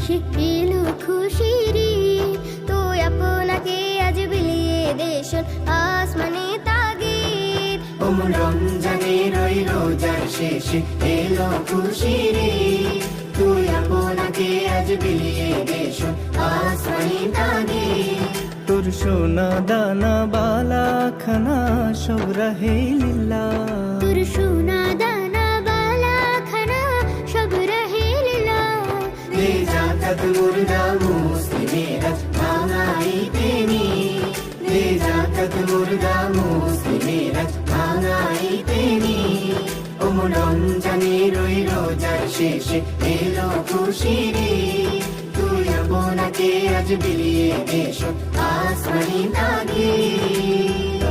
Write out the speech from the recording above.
শেষে এলো খুশির ঈদ। তুই আপনাকে আজ বিলিয়ে দেশন আসমানে তাগিদ। রমজানের ওই রোজার শেষে এলো খুশির ঈদ। তুই আপনাকে আজ বিলিয়ে দেশন আসমানে তাগিদ। তোর সোনা দানা বালা খানা সব রহে লিল্লাহ। তোর সোনা দানা বালা খানা সব রহে লিল্লাহ। দে জাকাত মুর্দা মুসলিমেরা ভাঙাইতে নি। দে জাকাত মুর্দা মুসলিমেরা ভাঙাইতে নি। রমজানের ওই রোজার শেষে এলো খুশির ঈদ। তুই আপনাকে আজ বিলিয়ে দেশন আসমানি তাগিদ।